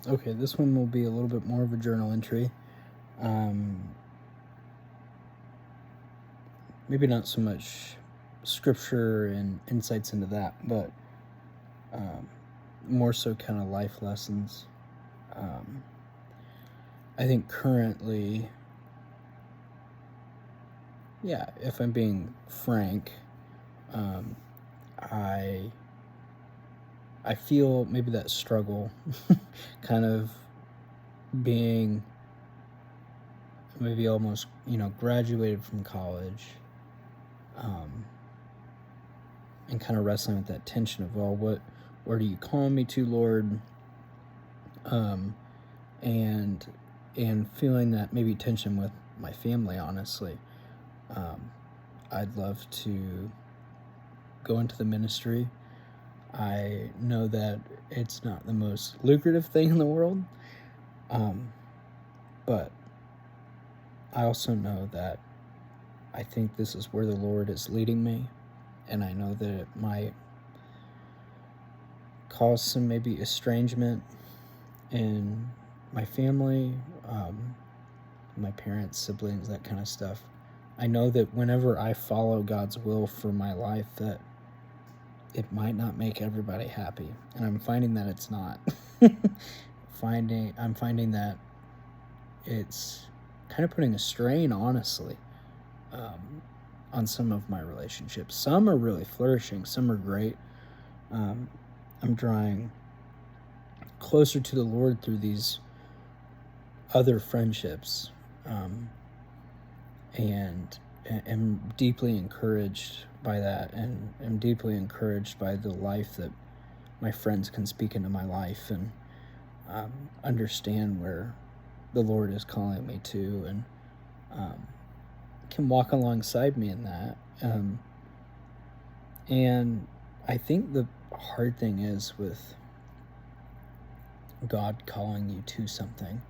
Okay, this one will be a little bit more of a journal entry. Um, Maybe not so much scripture and insights into that, but um, more so kind of life lessons. Um, I think currently, yeah, if I'm being frank, um, I I feel maybe that struggle, kind of being maybe almost graduated from college, um, and kind of wrestling with that tension of, well, where do you call me to, Lord? Um, and feeling that maybe tension with my family. Honestly, um, I'd love to go into the ministry. I know that it's not the most lucrative thing in the world, um, but I also know that I think this is where the Lord is leading me, and I know that it might cause some maybe estrangement in my family, my parents, siblings, that kind of stuff. I know that whenever I follow God's will for my life, that it might not make everybody happy, and I'm finding that it's not. I'm finding that it's kind of putting a strain, honestly, um, on some of my relationships. Some are really flourishing, some are great. Um, I'm drawing closer to the Lord through these other friendships, um, and am deeply encouraged by that, and am deeply encouraged by the life that my friends can speak into my life, and understand where the Lord is calling me to, and um, can walk alongside me in that. And I think the hard thing is with God calling you to something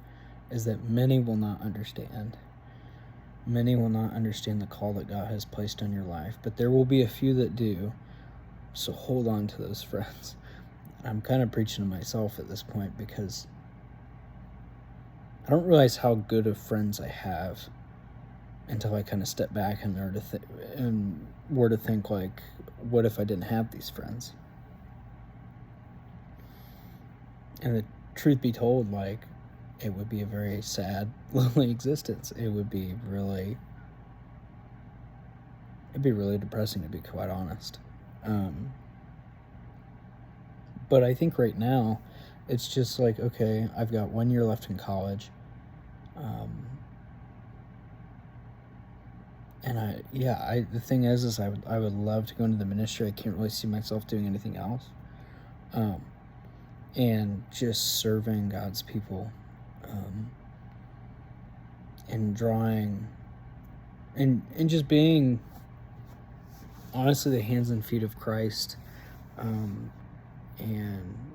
is that many will not understand. Many will not understand the call that God has placed on your life, but there will be a few that do. So hold on to those friends. I'm kind of preaching to myself at this point because I don't realize how good of friends I have until I kind of step back and were to think, like, what if I didn't have these friends? And the truth be told, like, it would be a very sad, lonely existence. It'd be really depressing, to be quite honest. But I think right now, it's just like, okay, I've got 1 year left in college. And the thing is I would love to go into the ministry. I can't really see myself doing anything else. And just serving God's people, and drawing, and just being, honestly, the hands and feet of Christ. And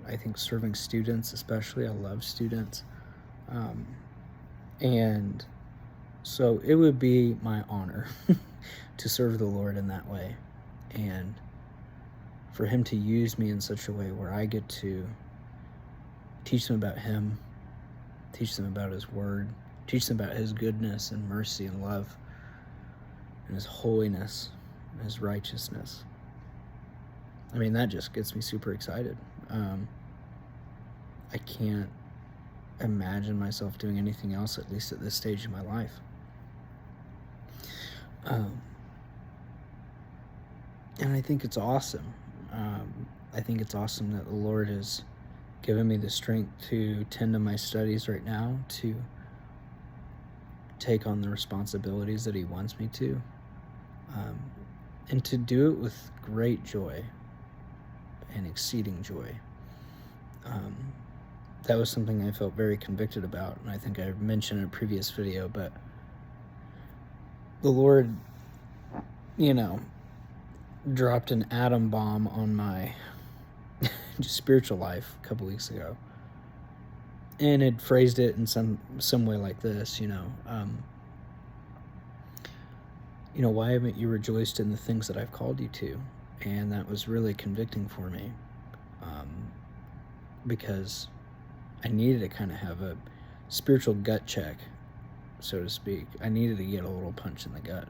I think serving students, especially, I love students. And so it would be my honor to serve the Lord in that way, and for Him to use me in such a way where I get to teach them about Him, teach them about His Word, teach them about His goodness and mercy and love and His holiness and His righteousness. I mean, that just gets me super excited. I can't imagine myself doing anything else, at least at this stage of my life. And I think it's awesome. I think it's awesome that the Lord has given me the strength to tend to my studies right now, to take on the responsibilities that He wants me to, and to do it with great joy and exceeding joy. That was something I felt very convicted about, and I think I mentioned in a previous video, but the Lord, dropped an atom bomb on my spiritual life a couple weeks ago, and it phrased it in some way like this, why haven't you rejoiced in the things that I've called you to? And that was really convicting for me, because I needed to kind of have a spiritual gut check, so to speak. I needed to get a little punch in the gut.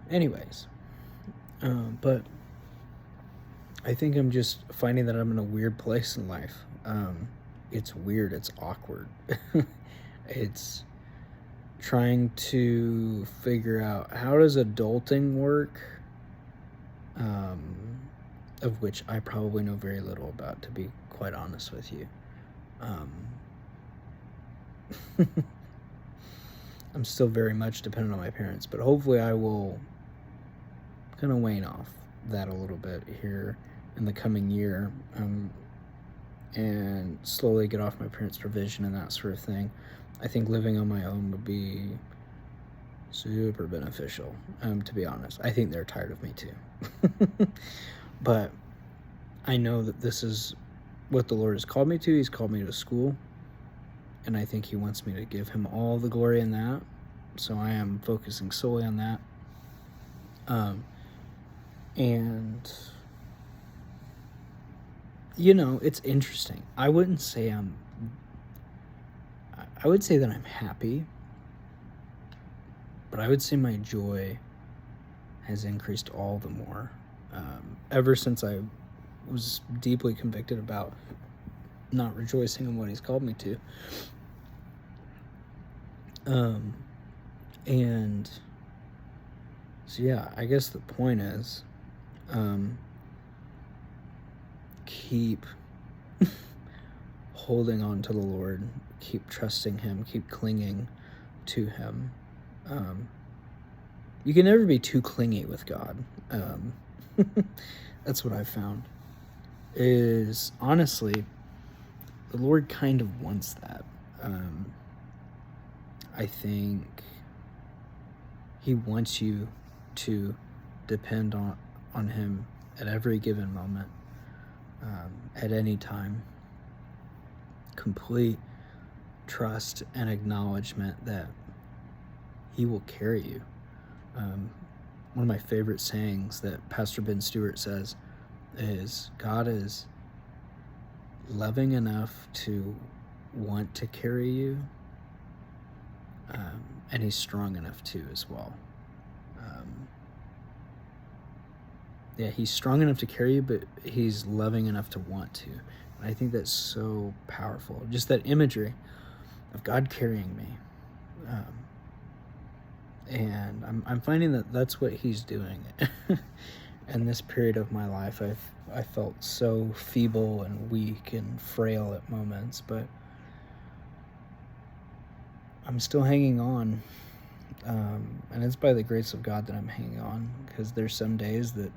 Anyways, but I think I'm just finding that I'm in a weird place in life. It's weird. It's awkward. It's trying to figure out, how does adulting work, of which I probably know very little about, to be quite honest with you. I'm still very much dependent on my parents, but hopefully I will kind of wane off that a little bit here in the coming year, and slowly get off my parents' provision and that sort of thing. I think living on my own would be super beneficial, to be honest. I think they're tired of me too. But I know that this is what the Lord has called me to. He's called me to school, and I think he wants me to give him all the glory in that. So I am focusing solely on that. And it's interesting. I would say that I'm happy, but I would say my joy has increased all the more, ever since I was deeply convicted about not rejoicing in what he's called me to. And so, yeah, I guess the point is, keep holding on to the Lord, keep trusting him, keep clinging to him. You can never be too clingy with God. That's what I've found, is honestly, the Lord kind of wants that. I think he wants you to depend on him at every given moment, at any time. Complete trust and acknowledgement that he will carry you. One of my favorite sayings that Pastor Ben Stewart says is, God is loving enough to want to carry you, and he's strong enough too as well. He's strong enough to carry you, but he's loving enough to want to. And I think that's so powerful. Just that imagery of God carrying me. And I'm finding that that's what he's doing. In this period of my life, I felt so feeble and weak and frail at moments, but I'm still hanging on. And it's by the grace of God that I'm hanging on, because there's some days that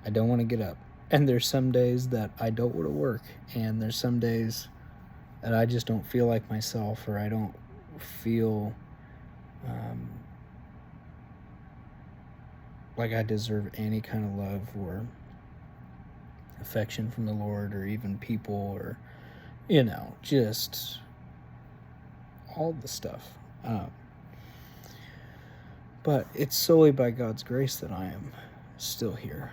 I don't want to get up, and there's some days that I don't want to work, and there's some days that I just don't feel like myself, or I don't feel like I deserve any kind of love or affection from the Lord, or even people, or just all the stuff. But it's solely by God's grace that I am still here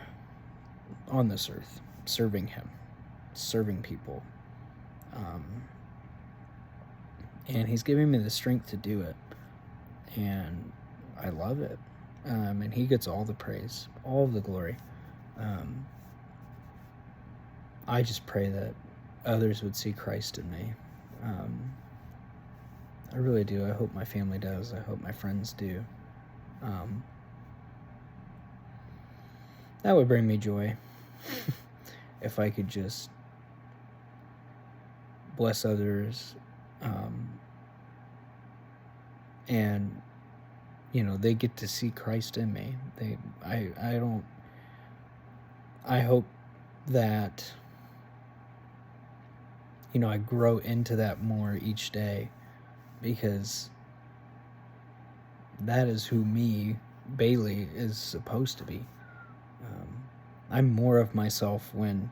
on this earth, serving him, serving people. And he's giving me the strength to do it. And I love it. And he gets all the praise, all of the glory. I just pray that others would see Christ in me. I really do. I hope my family does. I hope my friends do. That would bring me joy. If I could just bless others, and they get to see Christ in me. I hope that I grow into that more each day, because that is who me, Bailey, is supposed to be. I'm more of myself when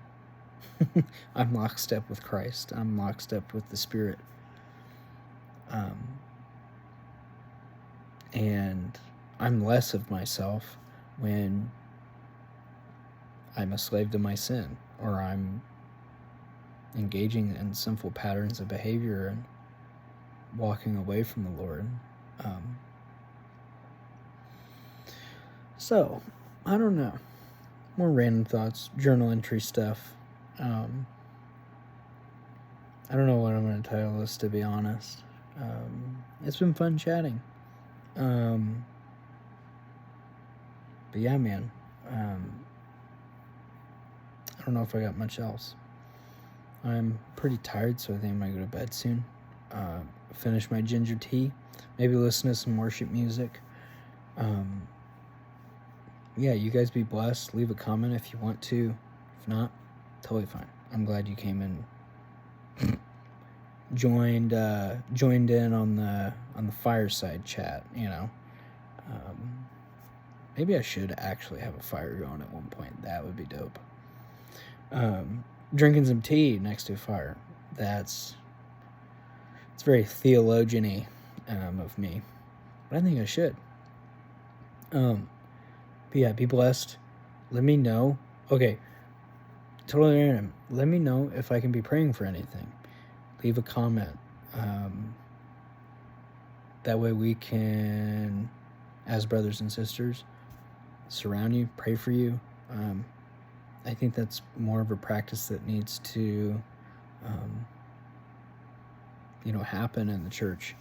I'm lockstep with Christ. I'm lockstep with the Spirit. And I'm less of myself when I'm a slave to my sin, or I'm engaging in sinful patterns of behavior and walking away from the Lord. So, I don't know. More random thoughts, journal entry stuff. I don't know what I'm going to title this, to be honest. It's been fun chatting. But yeah, man. I don't know if I got much else. I'm pretty tired, so I think I'm going to go to bed soon. Finish my ginger tea. Maybe listen to some worship music. Yeah, you guys be blessed. Leave a comment if you want to. If not, totally fine. I'm glad you came in. joined in on the fireside chat, you know. Maybe I should actually have a fire going at one point. That would be dope. Drinking some tea next to a fire. It's very theologian-y of me. But I think I should. But yeah, be blessed. Let me know. Okay, totally random. Let me know if I can be praying for anything. Leave a comment. That way we can, as brothers and sisters, surround you, pray for you. I think that's more of a practice that needs to, happen in the church.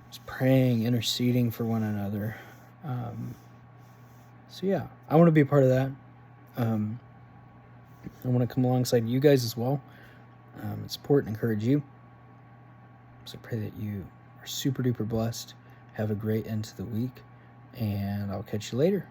Just praying, interceding for one another. So yeah, I want to be a part of that. I want to come alongside you guys as well, and support and encourage you. So pray that you are super duper blessed. Have a great end to the week, and I'll catch you later.